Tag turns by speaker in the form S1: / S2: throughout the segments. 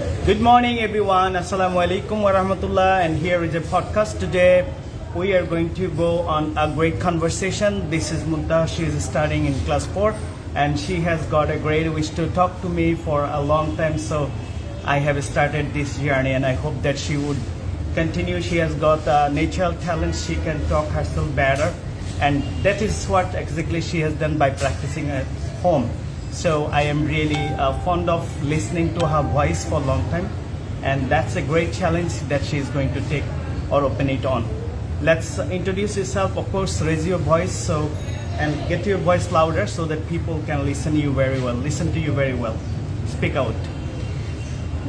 S1: Good morning, everyone. Assalamu alaikum wa rahmatullah. And here is a podcast today. We are going to go on a great conversation. This is Muntaha. She is studying in class 4, and she has got a great wish to talk to me for a long time. So I have started this journey, and I hope that she would continue. She has got natural talent. She can talk herself better, and that is what exactly she has done by practicing at home. So I am really fond of listening to her voice for a long time, and that's a great challenge that she is going to take or open it on. Let's introduce yourself. Of course, raise your voice and get your voice louder so that people can listen to you very well. Speak out.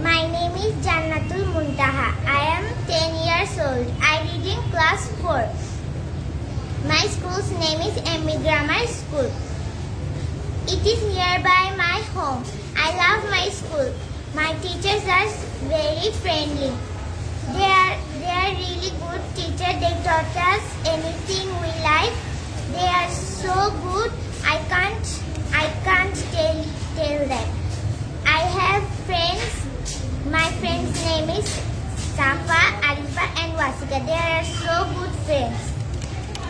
S2: My name is Jannatul Muntaha. I am 10 years old. I read in class 4. My school's name is MB Grammar School. It is nearby my home. I love my school. My teachers are very friendly. They are really good teachers. They taught us anything we like. They are so good. I can't tell them. I have friends. My friend's name is Safa, Arifa and Wasika. They are so good friends.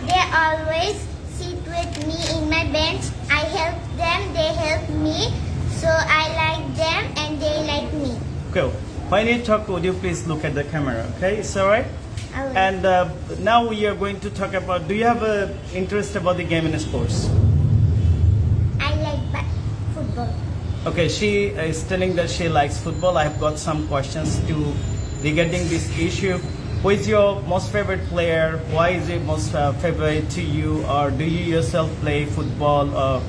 S2: They always sit with me in my bench. I help them, they help me. So I like them and they like me.
S1: Cool. When you talk, would you please look at the camera? Okay, it's all right. And now we are going to talk about. Do you have an interest about the game in sports?
S2: I like football.
S1: Okay, she is telling that she likes football. I have got some questions regarding this issue. Who is your most favorite player? Why is it most favorite to you? Or do you yourself play football? Or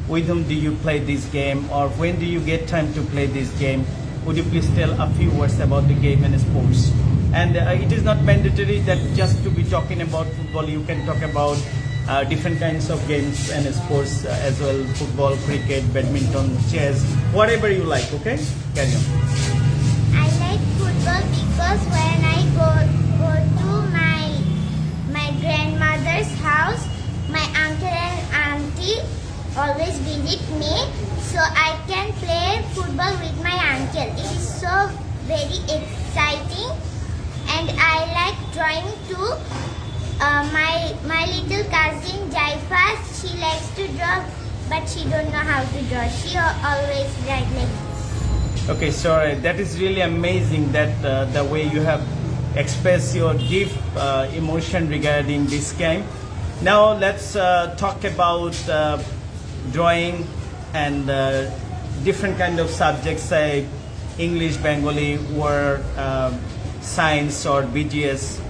S1: with whom do you play this game? Or when do you get time to play this game? Would you please tell a few words about the game and sports? And it is not mandatory that just to be talking about football. You can talk about different kinds of games and sports as well. Football, cricket, badminton, chess, whatever you like, okay? Carry on.
S2: I like football because when I go to my grandmother's house, my uncle and auntie always visit me, so I can play football with my uncle. It is so very exciting, and I like drawing too. My little cousin Jaifa, she likes to draw, but she don't know how to draw. She always write like this.
S1: Okay, sorry. That is really amazing that the way you have expressed your deep emotion regarding this game. Now let's talk about drawing and different kind of subjects, say English, Bengali, or science or BGS,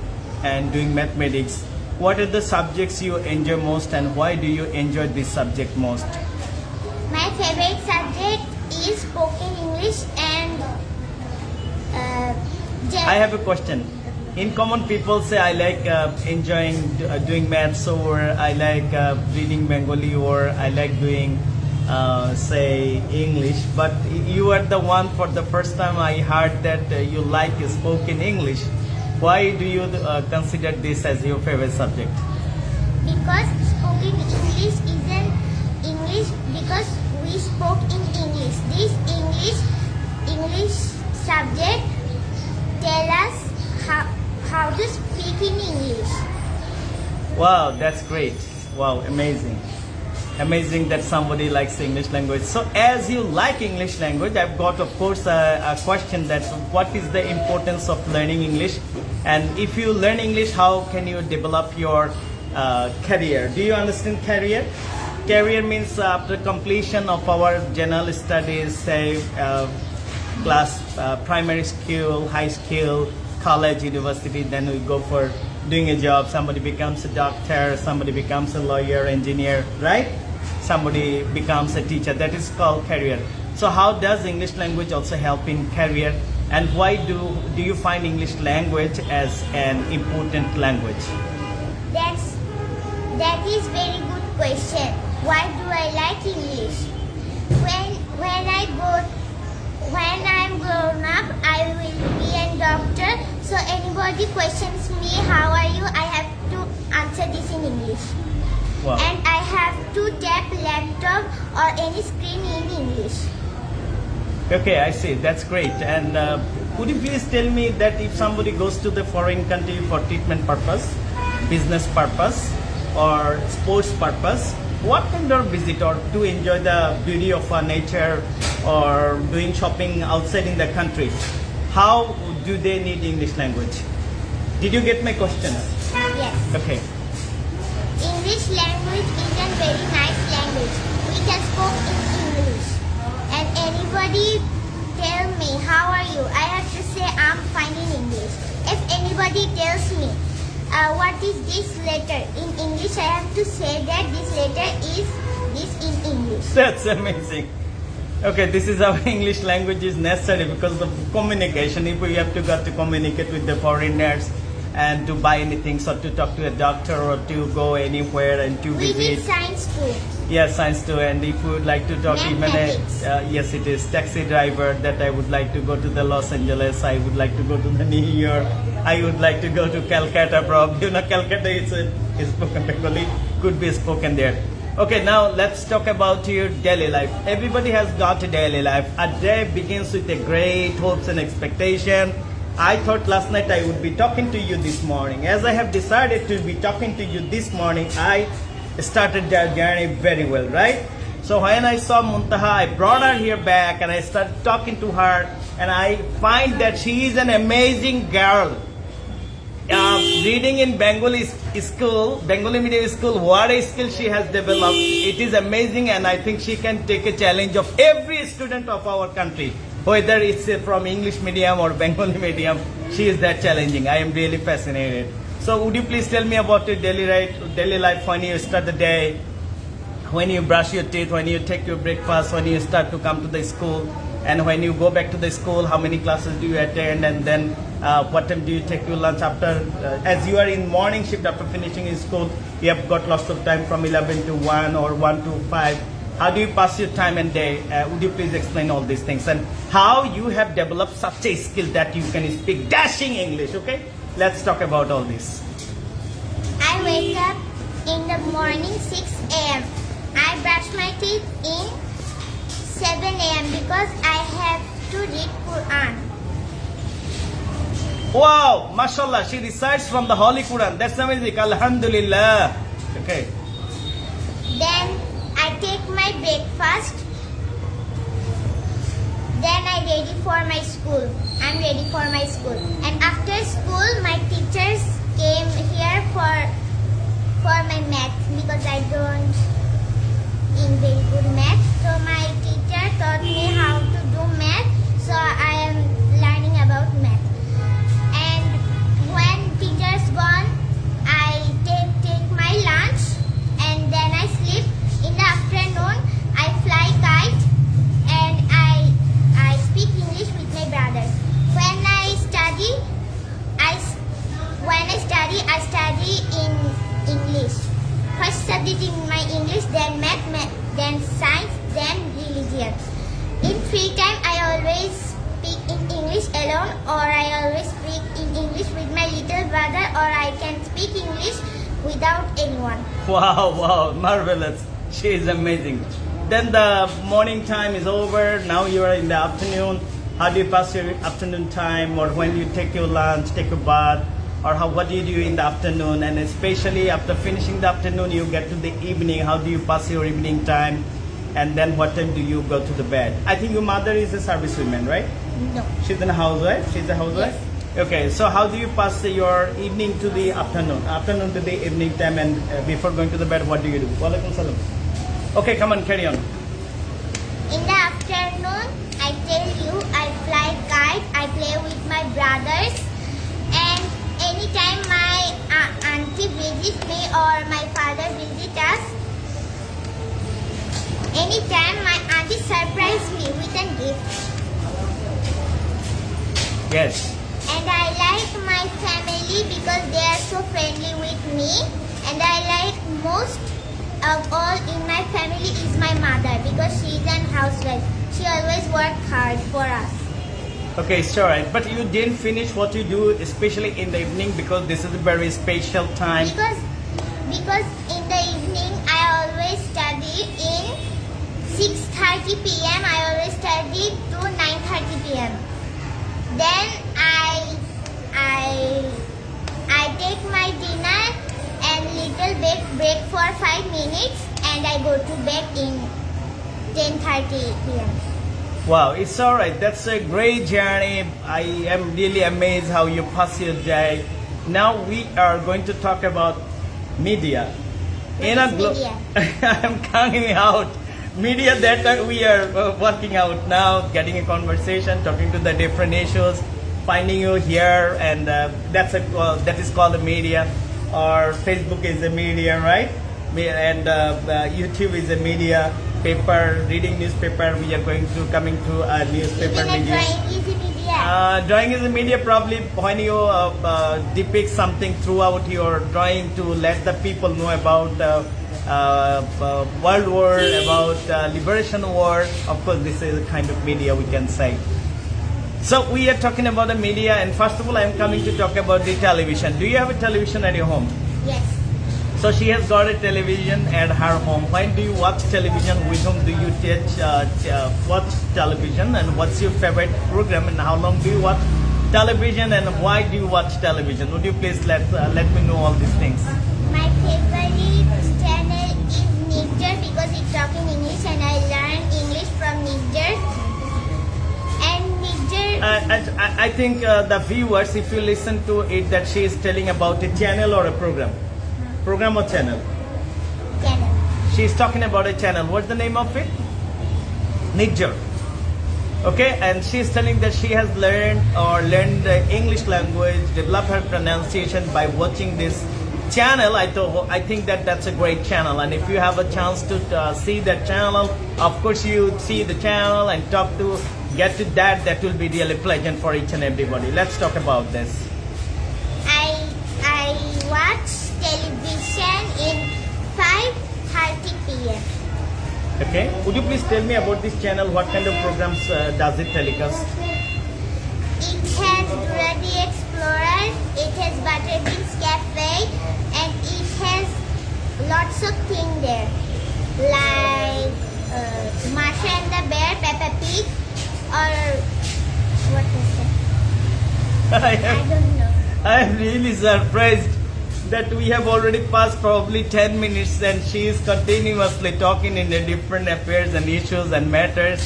S1: and doing mathematics. What are the subjects you enjoy most, and why do you enjoy this subject most?
S2: My favorite subject is spoken English and
S1: I have a question. In common, people say I like enjoying doing maths, or I like reading Bengali, or I like doing say English. But you are the one for the first time I heard that you like spoken English. Why do you consider this as your favorite subject?
S2: Because spoken English isn't English because we spoke in English. This English subject tell us how to speak in English.
S1: Wow, that's great. Wow, amazing. Amazing that somebody likes English language. So as you like English language, I've got of course a question that what is the importance of learning English? And if you learn English, how can you develop your career? Do you understand career? Career means after completion of our general studies, say class, primary school, high school, college, university, then we go for doing a job. Somebody becomes a doctor, somebody becomes a lawyer, engineer, right? Somebody becomes a teacher. That is called career. So how does English language also help in career? And why do you find English language as an important language?
S2: That is very good question. Why do I like English? When I'm grown up, I will be a doctor. So anybody questions me, how are you? I have to answer this in English.
S1: Wow.
S2: And I have to tap laptop or any screen in English.
S1: Okay, I see. That's great. And could you please tell me that if somebody goes to the foreign country for treatment purpose, business purpose, or sports purpose, what kind of visit or to enjoy the beauty of nature or doing shopping outside in the country, how do they need English language? Did you get my questions?
S2: Yes.
S1: Okay.
S2: English language is a very nice language. We can speak in English. And anybody tell me, how are you? I have to say, I'm fine in English. If anybody tells me, what is this letter in English, I have to say that this letter is this in English.
S1: That's amazing. Okay, this is how English language is necessary because of communication. If we have to got to communicate with the foreigners and to buy anything, so to talk to a doctor or to go anywhere and to
S2: We need
S1: visit.
S2: science too.
S1: Yes, science too. And if you would like to talk even
S2: Mathematics.
S1: yes, it is taxi driver that I would like to go to the Los Angeles. I would like to go to the New York. I would like to go to Calcutta, probably. You know, Calcutta is spoken Bengali, could be spoken there. Okay, now let's talk about your daily life. Everybody has got a daily life. A day begins with a great hopes and expectation. I thought last night I would be talking to you this morning. As I have decided to be talking to you this morning, I started that journey very well, right? So when I saw Muntaha, I brought her here back and I started talking to her, and I find that she is an amazing girl. Reading in Bengali school, Bengali medium school, what a skill she has developed. It is amazing, and I think she can take a challenge of every student of our country, whether it's from English medium or Bengali medium. She is that challenging. I am really fascinated. So would you please tell me about your daily life when you start the day, when you brush your teeth, when you take your breakfast, when you start to come to the school, and when you go back to the school, how many classes do you attend, and then what time do you take your lunch after, as you are in morning shift after finishing in school, you have got lots of time from 11 to 1 or 1 to 5. How do you pass your time and day? Would you please explain all these things and how you have developed such a skill that you can speak dashing English, okay? Let's talk about all this.
S2: I wake up in the morning 6 a.m. I brush my teeth in 7 a.m. because I have to read Quran.
S1: Wow, mashallah, she recites from the Holy Quran. That's amazing. Alhamdulillah. Okay.
S2: Then I take my breakfast. Then I ready for my school. I'm ready for my school. And after school, my teachers came here for my math because I don't in very good math. So my teacher taught me how to do math. So I am learning about math. And when teacher's gone, I take my lunch and then I sleep. In the afternoon, I fly kite and I speak English with my brothers. When I study, I study in English. First subject in my English, then math, then science, then religion. In free time, I always speak in English alone, or I always speak in English with my little brother, or I can speak English without anyone.
S1: Wow, marvelous. She is amazing. Then the morning time is over. Now you are in the afternoon. How do you pass your afternoon time, or when you take your lunch, take a bath, or what do you do in the afternoon? And especially after finishing the afternoon, you get to the evening. How do you pass your evening time? And then what time do you go to the bed? I think your mother is a service woman, right?
S2: No.
S1: She's a housewife? She's a housewife? Okay, so how do you pass your evening to the afternoon? Afternoon to the evening time, and before going to the bed, what do you do? Walaikum salam. Okay, come on, carry on.
S2: In the afternoon, I tell you, I fly kite, I play with my brothers, and anytime my auntie visits me or my father visits us, anytime my auntie surprises me with a gift.
S1: Yes.
S2: And I like my family because they are so friendly with me, and I like most of all in my family is my mother because she is an housewife. She always works hard for us.
S1: Okay, it's alright. But you didn't finish what you do, especially in the evening, because this is a very special time.
S2: Because in the evening I always study in 6:30 p.m. I always study to 9:30 p.m. Then I take my dinner and little break for 5 minutes and I go to bed in 10:30 p.m.
S1: Wow, it's all right. That's a great journey. I am really amazed how you pass your day. Now we are going to talk about media.
S2: What is media?
S1: I'm coming out. Media that we are working out now, getting a conversation, talking to the different issues, finding you here, and that is called a media. Or Facebook is a media, right? And YouTube is a media. Paper, reading newspaper. We are coming to a newspaper
S2: Even
S1: media.
S2: drawing is a media.
S1: Drawing is a media probably when you depict something throughout your drawing to let the people know about world war, about liberation war. Of course, this is a kind of media we can say. So we are talking about the media, and first of all, I am coming to talk about the television. Do you have a television at your home?
S2: Yes.
S1: So she has got a television at her home. When do you watch television? With whom do you watch television? And what's your favorite program? And how long do you watch television? And why do you watch television? Would you please let me know all these things?
S2: My favorite channel is Nigger because it's talking English and I learn English from Nigger. And Nigger,
S1: I think the viewers, if you listen to it, that she is telling about a channel or a program. Program or channel?
S2: channel.
S1: She is talking about a channel. What's the name of it? Nigger. Okay, and she is telling that she has learned the English language, developed her pronunciation by watching this channel. I think that's a great channel, and if you have a chance to see that channel, of course you see the channel and get to that will be really pleasant for each and everybody. Let's talk about this.
S2: I watch television in 5:30 p.m.
S1: Okay, would you please tell me about this channel? What kind of programs does it telecast?
S2: It has Dora the Explorer, it has Butterbean's Cafe, and it has lots of things there, like Masha and the Bear, Peppa Pig, or what is that? I don't know.
S1: I am really surprised that we have already passed probably 10 minutes and she is continuously talking in the different affairs and issues and matters.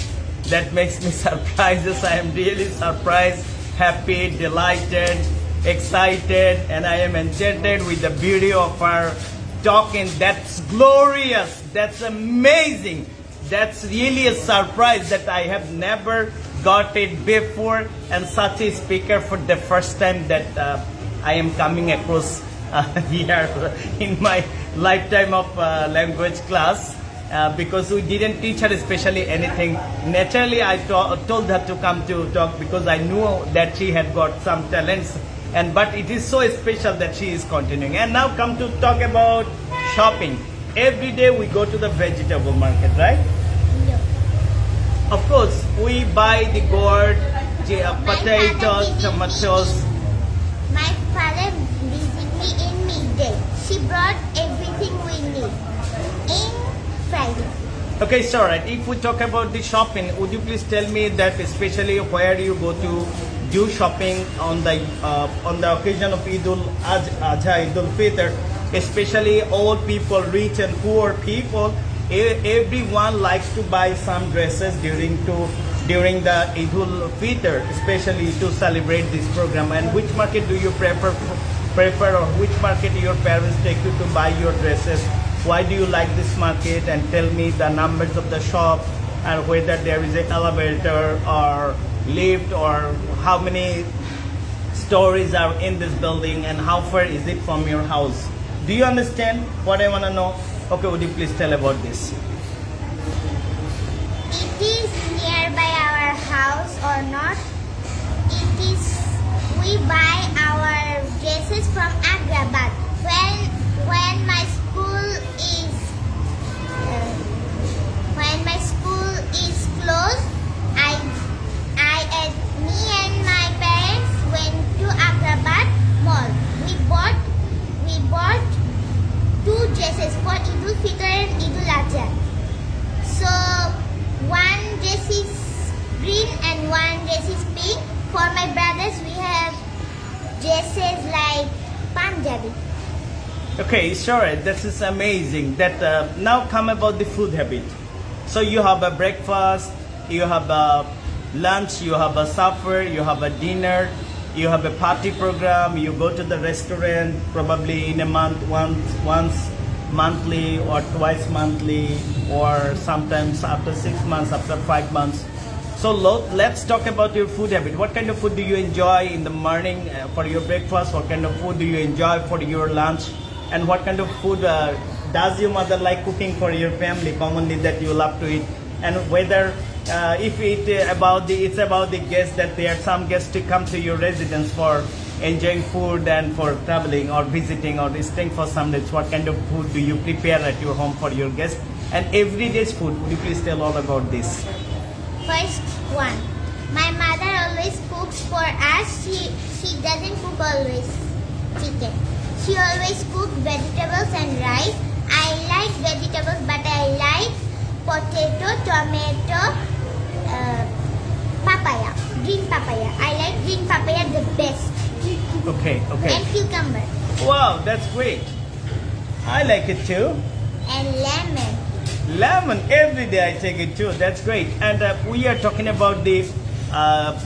S1: That makes me surprised. I am really surprised, happy, delighted, excited, and I am enchanted with the beauty of her talking. That's glorious. That's amazing. That's really a surprise that I have never got it before, and such a speaker for the first time that I am coming across here in my lifetime of language class, because we didn't teach her especially anything. Naturally, I told her to come to talk because I knew that she had got some talents, but it is so special that she is continuing. And now come to talk about shopping. Every day we go to the vegetable market, right?
S2: No.
S1: Of course, we buy the gourd, potatoes, tomatoes.
S2: My father visited me in midday. She brought everything we need in Friday.
S1: Okay, it's alright. If we talk about the shopping, would you please tell me that especially where you go to do shopping on the occasion of Eidul Adha, Eidul Fitr, especially old people, rich and poor people, everyone likes to buy some dresses during the Eidul Fitr, especially to celebrate this program. And which market do you prefer, or which market your parents take you to buy your dresses? Why do you like this market? And tell me the numbers of the shop and whether there is an elevator or lift, or how many stories are in this building and how far is it from your house. Do you understand what I want to know? Okay, would you please tell about this?
S2: It is nearby our house or not. It is, we buy our dresses from Agrabad. When my school is closed, me and my parents went to Agrabad mall. We bought 2 dresses for Eidul Fitr and Eidul Adha. So For my brothers, we have dresses like Punjabi.
S1: Okay, sure. This is amazing. That now come about the food habit. So you have a breakfast, you have a lunch, you have a supper, you have a dinner, you have a party program. You go to the restaurant probably in a month, once monthly or twice monthly, or sometimes after 6 months, after 5 months. So let's talk about your food habit. What kind of food do you enjoy in the morning for your breakfast? What kind of food do you enjoy for your lunch? And what kind of food does your mother like cooking for your family commonly that you love to eat? And whether if it's about the guests, that there are some guests to come to your residence for enjoying food and for traveling or visiting or staying for some days, what kind of food do you prepare at your home for your guests? And everyday's food, would you please tell all about this?
S2: First one, my mother always cooks for us. She doesn't cook always chicken. She always cooks vegetables and rice. I like vegetables, but I like potato, tomato, papaya, green papaya. I like green papaya the best.
S1: Okay.
S2: And cucumber.
S1: Wow, that's great. I like it too.
S2: And lemon.
S1: Lemon, every day I take it too. That's great. And we are talking about the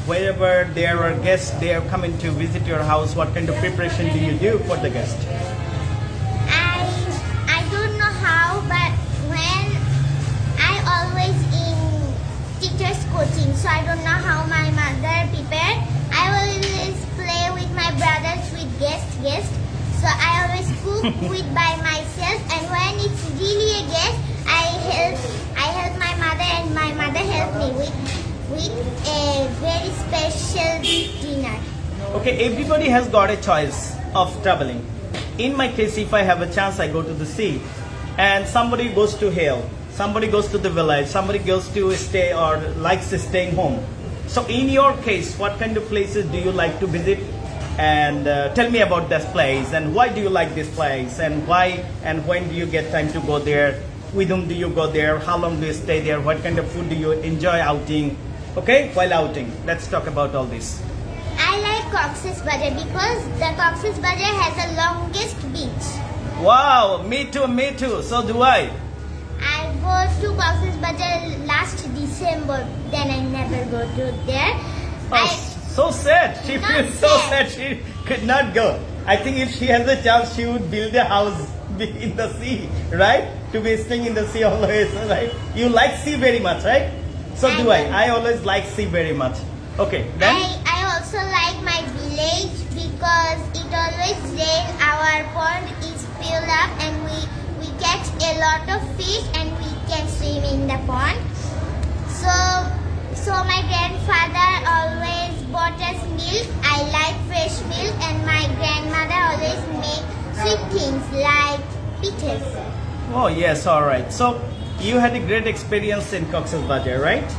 S1: wherever there are guests, they are coming to visit your house. What kind of preparation do you do for the guest?
S2: I don't know how, but when I always in teacher's coaching, so I don't know how my mother prepared. I always play with my brothers with guests. So I always cook with by myself, and when it's really a guest, I help my mother, and my mother help me with a very special dinner.
S1: Okay, everybody has got a choice of traveling. In my case, if I have a chance, I go to the sea, and somebody goes to hill, somebody goes to the village, somebody goes to stay or likes staying home. So in your case, what kind of places do you like to visit? And tell me about this place, and why do you like this place, and why and when do you get time to go there? With whom do you go there? How long do you stay there? What kind of food do you enjoy outing? Okay, while outing, let's talk about all this.
S2: I like Cox's Bazar because the Cox's Bazar has the longest beach.
S1: Wow, me too. So do I.
S2: I go to Cox's Bazar last December, then I never go to there.
S1: So sad. She
S2: Not
S1: feels so sad.
S2: sad.
S1: She could not go. I think if she has a chance, she would build a house in the sea, right? To be staying in the sea always, right? You like sea very much, right? So do I. I always like sea very much. Okay, then.
S2: I also like my village because it always rains. Our pond is filled up, and we catch a lot of fish, and we can swim in the pond. So my grandfather always bought us milk. I like fresh milk, and my grandmother always make sweet things like pitas.
S1: Oh yes, all right. So you had a great experience in Cox's Bazar, right?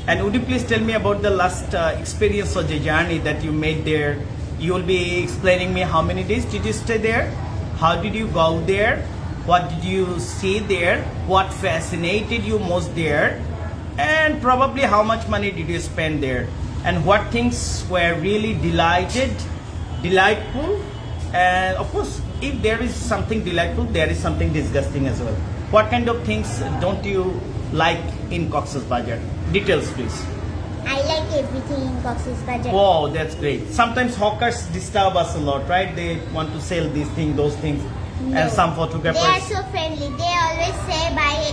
S1: And would you please tell me about the last experience of the journey that you made there? You will be explaining me how many days did you stay there? How did you go there? What did you see there? What fascinated you most there? And probably how much money did you spend there? And what things were really delightful? And of course, if there is something delightful, there is something disgusting as well. What kind of things don't you like in Cox's Bazar? Details, please.
S2: I like everything in Cox's Bazar.
S1: Wow, that's great. Sometimes hawkers disturb us a lot, right? They want to sell these things, those things.
S2: No.
S1: And some photographers.
S2: They are so friendly. They always say buy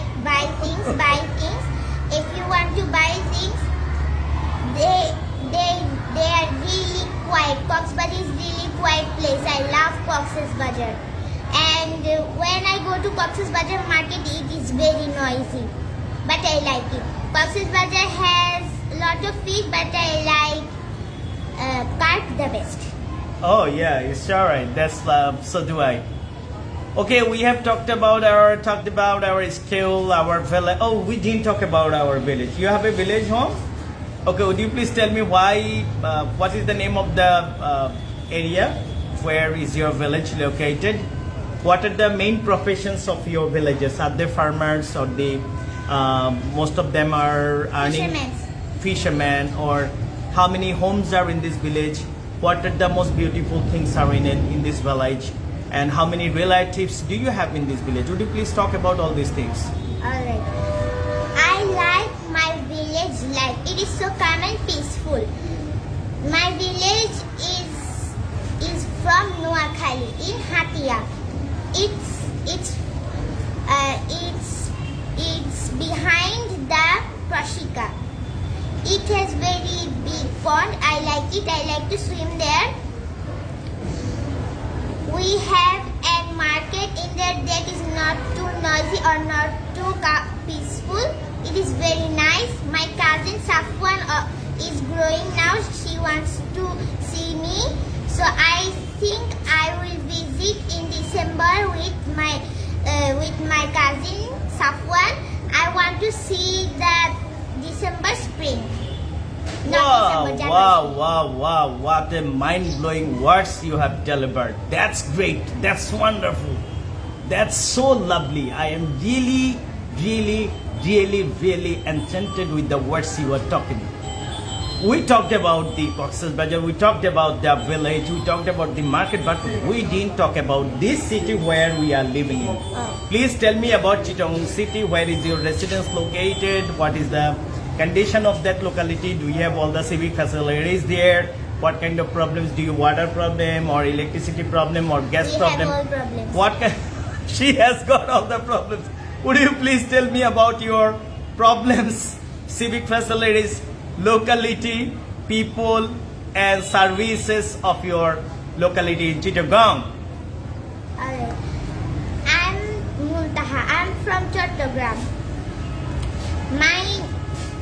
S2: things. If you want to buy things, they are really quiet. Cox's Bazar is really quiet place. I love Cox's Bazar. And when I go to Cox's Bazar market, it is very noisy. But I like it. Cox's Bazar has a lot of fish, but I like carp the best.
S1: Oh yeah, it's alright. That's so do I. Okay, we have talked about our school, our village. Oh, we didn't talk about our village. You have a village home? Okay, would you please tell me why? What is the name of the area? Where is your village located? What are the main professions of your villages? Are they farmers, or the most of them are earning
S2: Fishermen.
S1: fishermen, or how many homes are in this village, what are the most beautiful things are in this village, and how many relatives do you have in this village? Would you please talk about all these things?
S2: Alright. I like my village life. It is so calm and peaceful. My village is from Noakhali in Hatia. It's behind the Prashika. It has very big pond. I like it. I like to swim there. We have a market in there that is not too noisy or not too peaceful. It is very nice. My cousin Safwan is growing now. She wants to see me. So I think I will visit in December with my cousin Safwan. I want to see the December spring.
S1: Wow, wow, what a mind-blowing words you have delivered. That's great, that's wonderful, that's so lovely. I am really enchanted with the words you are talking. We talked about the Cox's Bazar, we talked about the village, we talked about the market, but we didn't talk about this city where we are living in. Please tell me about Chittagong city. Where is your residence located? What is the condition of that locality? Do you have all the civic facilities there? What kind of problems do you, water problem or electricity problem or gas
S2: We
S1: problem?
S2: have all problems.
S1: What kind? She has got all the problems. Would you please tell me about your problems, civic facilities, locality, people and services of your locality in Chittagong?
S2: Alright. I'm Muntaha. I'm from Chattogram.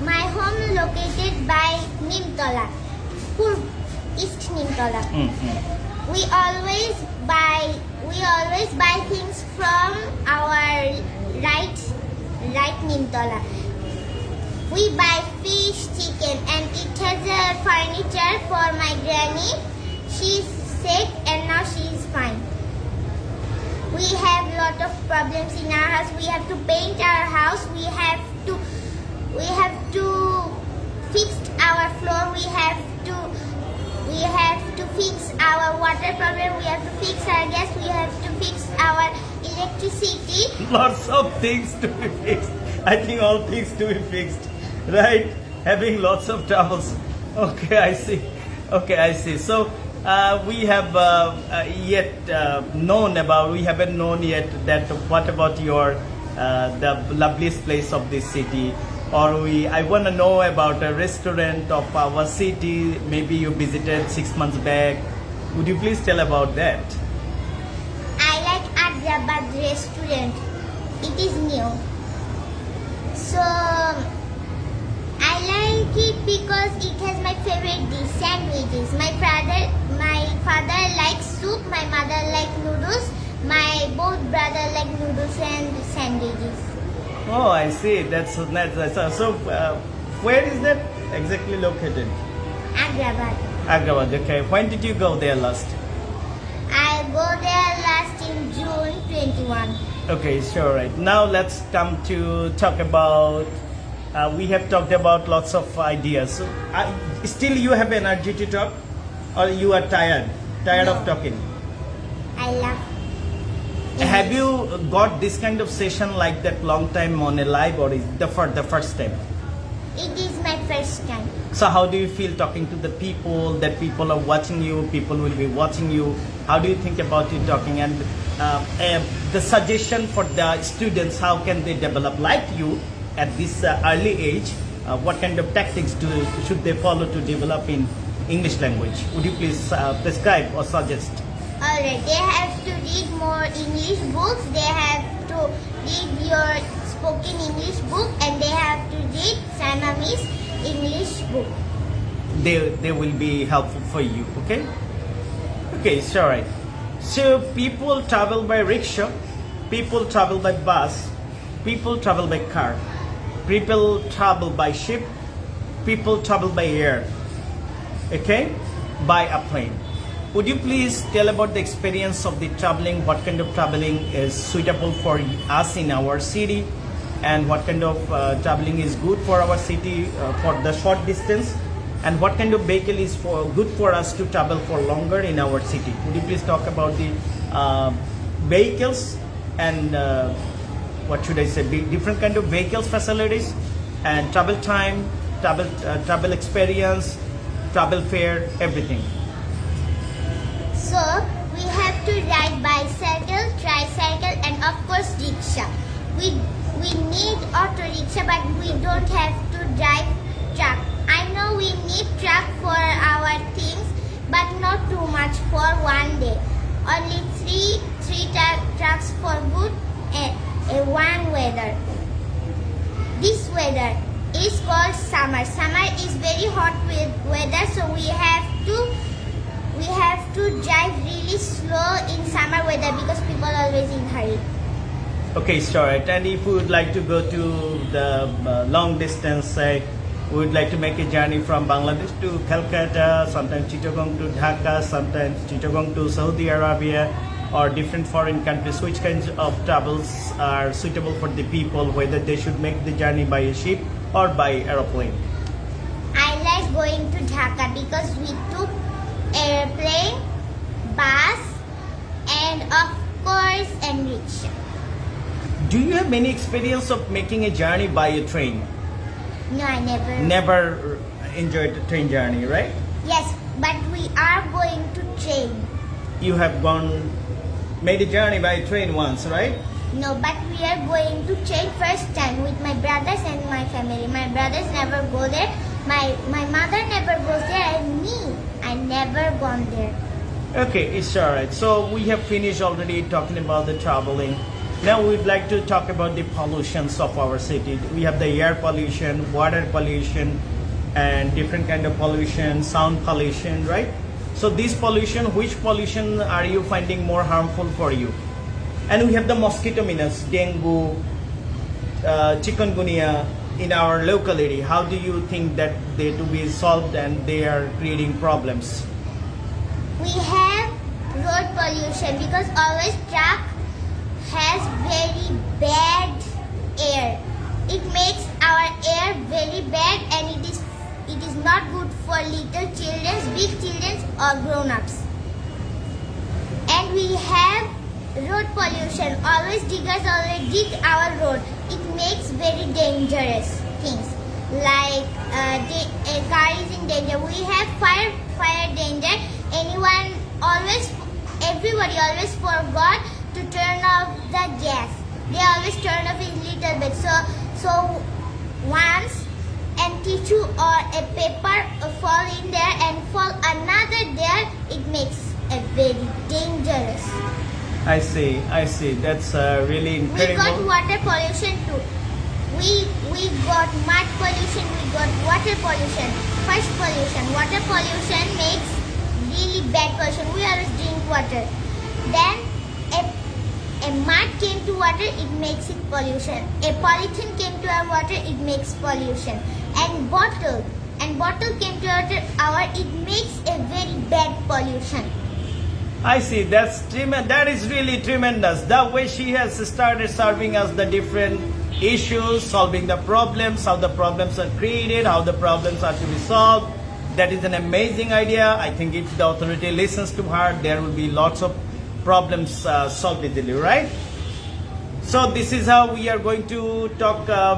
S2: My home located by Nimtola, East Nimtola. We always buy things from our right Nimtola. We buy fish, chicken, and it has a furniture for my granny. She's sick and now she is fine. We have lot of problems in our house. We have to paint our house. We have to fix our floor. We have to fix our water problem. We have to fix our gas. We have to fix our electricity.
S1: Lots of things to be fixed. I think all things to be fixed, right? Having lots of troubles. Okay, I see. Okay, I see. So we have we haven't known yet that what about your the loveliest place of this city, or I want to know about a restaurant of our city. Maybe you visited 6 months back. Would you please tell about that?
S2: I like Adrabad restaurant. It is new. So I like it because it has my favorite dish, sandwiches. My father likes soup, my mother likes noodles, my both brother like noodles and sandwiches.
S1: Oh, I see. That's nice. So where is that exactly located?
S2: Adrabad.
S1: Agrawad. Okay. When did you go there last?
S2: I go there last in June 21.
S1: Okay, sure. Right. Now let's come to talk about. We have talked about lots of ideas. So, still, you have energy to talk, or you are tired? Tired of
S2: No.
S1: talking?
S2: I love.
S1: Have you got this kind of session like that long time on a live, or is the first time?
S2: It is my first time.
S1: So how do you feel talking to the people, that people are watching you, people will be watching you? How do you think about you talking? And the suggestion for the students, how can they develop like you at this early age? What kind of tactics should they follow to develop in English language? Would you please prescribe or suggest?
S2: Alright, they have to read more English books, they have to read your spoken English book, and they have to read Sanamese English book.
S1: They will be helpful for you, okay? Okay, sure, right. So people travel by rickshaw, people travel by bus, people travel by car, people travel by ship, people travel by air, okay? By a plane. Would you please tell about the experience of the traveling? What kind of traveling is suitable for us in our city, and what kind of traveling is good for our city for the short distance, and what kind of vehicle is good for us to travel for longer in our city? Would you please talk about the vehicles and what should I say, different kind of vehicles facilities and travel time, travel experience, travel fare, everything.
S2: So we have to ride bicycle, tricycle, and of course rickshaw. We need auto rickshaw, but we don't have to drive truck. I know we need truck for our things, but not too much for one day. Only three trucks for good and one weather. This weather is called summer. Summer is very hot weather, so we have to drive really slow in summer weather because people are always in hurry.
S1: Okay, sure. And if we would like to go to the long distance, say, we would like to make a journey from Bangladesh to Calcutta, sometimes Chittagong to Dhaka, sometimes Chittagong to Saudi Arabia, or different foreign countries, which kinds of travels are suitable for the people, whether they should make the journey by a ship or by aeroplane?
S2: I like going to Dhaka because we took airplane, bus, and of course, and rickshaw.
S1: Do you have any experience of making a journey by a train?
S2: No, I never.
S1: Never enjoyed a train journey, right?
S2: Yes, but we are going to train.
S1: You have made a journey by train once, right?
S2: No, but we are going to train first time with my brothers and my family. My brothers never go there. My mother never goes there, and me, I never gone there.
S1: Okay, it's alright. So we have finished already talking about the traveling. Now we'd like to talk about the pollutions of our city. We have the air pollution, water pollution, and different kind of pollution, sound pollution, right? So this pollution, which pollution are you finding more harmful for you? And we have the mosquito menace, dengue, chikungunya in our local area. How do you think that they to be solved and they are creating problems?
S2: We have road pollution because always truck has very bad air. It makes our air very bad, and it is not good for little children, big children, or grown-ups. And we have road pollution. Always diggers always dig our road. It makes very dangerous things like a car is in danger. We have fire danger. Everybody always forgot to turn off the gas. They always turn off it little bit. So once and tissue or a paper fall in there and fall another there, it makes a very dangerous.
S1: I see. That's really
S2: We got
S1: incredible.
S2: water pollution too. We got mud pollution, we got water pollution. First pollution, water pollution makes really bad pollution. We always drink water. Then a mud came to water, it makes it pollution. A polythene came to our water, it makes pollution. And bottle came to our, it makes a very bad pollution.
S1: I see. That is really tremendous. The way she has started serving us the different issues, solving the problems, how the problems are created, how the problems are to be solved. That is an amazing idea. I think if the authority listens to her, there will be lots of problems solved easily, right? So this is how we are going to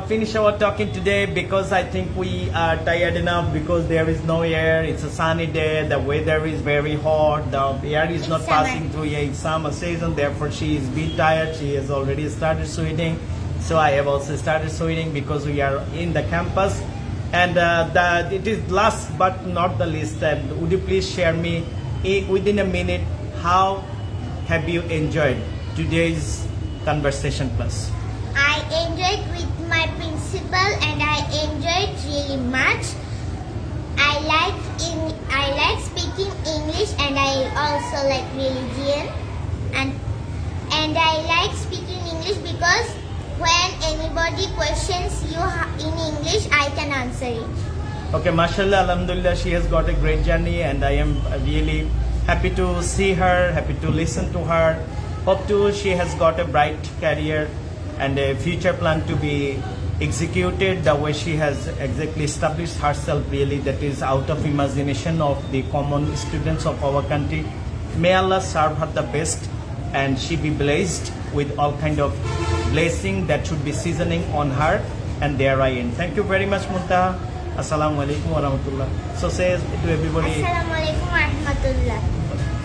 S1: finish our talking today, because I think we are tired enough because there is no air. It's a sunny day. The weather is very hot. The air is not
S2: summer.
S1: passing through a summer season. Therefore, she is being tired. She has already started sweating. So I have also started sweating because we are in the campus. And it is last but not the least. Would you please share me within a minute how have you enjoyed today's conversation class?
S2: I enjoyed with my principal and I enjoyed really much. I like speaking English and I also like religion and I like speaking English because when anybody questions you in English, I can answer it.
S1: Okay, mashallah, alhamdulillah, she has got a great journey and I am really happy to see her, happy to listen to her. Hope to she has got a bright career and a future plan to be executed, the way she has exactly established herself, really that is out of imagination of the common students of our country. May Allah serve her the best and she be blessed with all kind of blessing that should be seasoning on her, and there I end. Thank you very much, Muntaha. Assalamu alaikum wa rahmatullah. So say to everybody.
S2: Assalamualaikum warahmatullah.